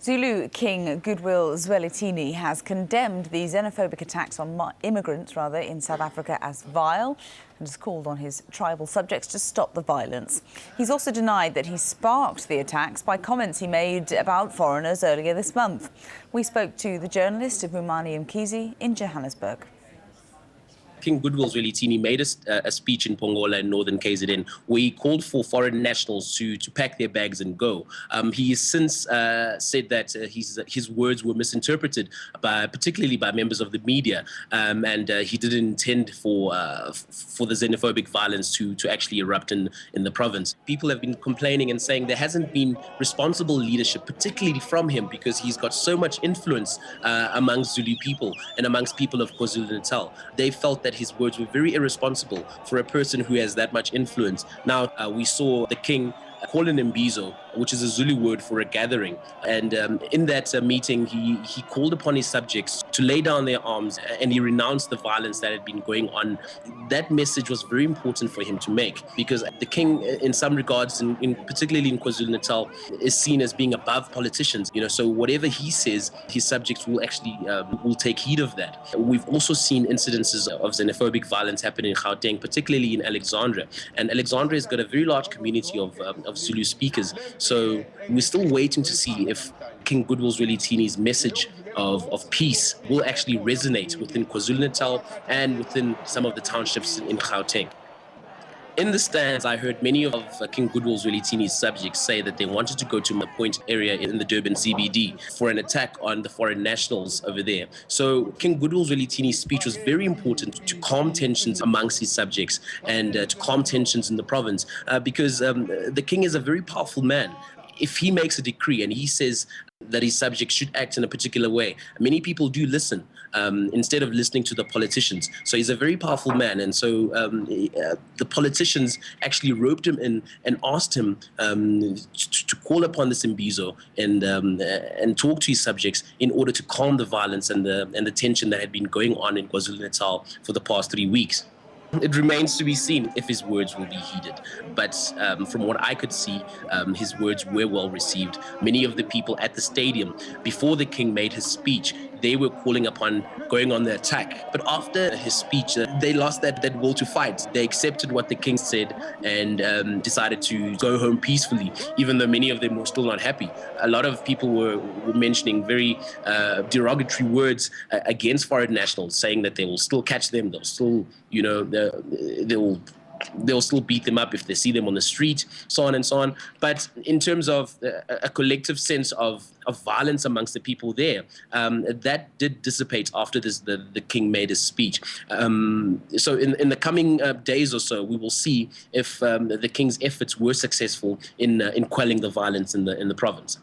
Zulu King Goodwill Zwelithini has condemned the xenophobic attacks on immigrants in South Africa as vile and has called on his tribal subjects to stop the violence. He's also denied that he sparked the attacks by comments he made about foreigners earlier this month. We spoke to the journalist Vumani Mkhize in Johannesburg. King Goodwill Zwelithini made a speech in Pongola in northern KZN where he called for foreign nationals to pack their bags and go. He has since said that his words were misinterpreted, particularly by members of the media, and he didn't intend for the xenophobic violence to actually erupt in the province. People have been complaining and saying there hasn't been responsible leadership, particularly from him, because he's got so much influence amongst Zulu people and amongst people of KwaZulu-Natal. They felt that his words were very irresponsible for a person who has that much influence. Now, we saw the king call an imbizo, which is a Zulu word for a gathering. And in that meeting, he called upon his subjects to lay down their arms, and he renounced the violence that had been going on. That message was very important for him to make, because the king, in some regards, particularly in KwaZulu-Natal, is seen as being above politicians. So whatever he says, his subjects will actually will take heed of that. We've also seen incidences of xenophobic violence happen in Gauteng, particularly in Alexandria. And Alexandria has got a very large community of Zulu speakers. So we're still waiting to see if King Goodwill Zwelithini's message of peace will actually resonate within KwaZulu-Natal and within some of the townships in Gauteng. In the stands, I heard many of King Goodwill Zwelithini's subjects say that they wanted to go to a point area in the Durban CBD for an attack on the foreign nationals over there. So King Goodwill Zwelithini's speech was very important to calm tensions amongst his subjects and to calm tensions in the province, because the king is a very powerful man. If he makes a decree and he says that his subjects should act in a particular way, many people do listen instead of listening to the politicians. So he's a very powerful man, and so the politicians actually roped him in and asked him to call upon this imbizo and talk to his subjects in order to calm the violence and the tension that had been going on in KwaZulu-Natal for the past 3 weeks. It remains to be seen if his words will be heeded. But from what I could see, his words were well received. Many of the people at the stadium, before the king made his speech, they were calling upon going on the attack. But after his speech, they lost that will to fight. They accepted what the king said and decided to go home peacefully, even though many of them were still not happy. A lot of people were mentioning very derogatory words against foreign nationals, saying that they will still catch them, they'll still, they'll still beat them up if they see them on the street, so on and so on. But in terms of a collective sense of violence amongst the people there, that did dissipate after the king made his speech. So in the coming days or so, we will see if the king's efforts were successful in quelling the violence in the province.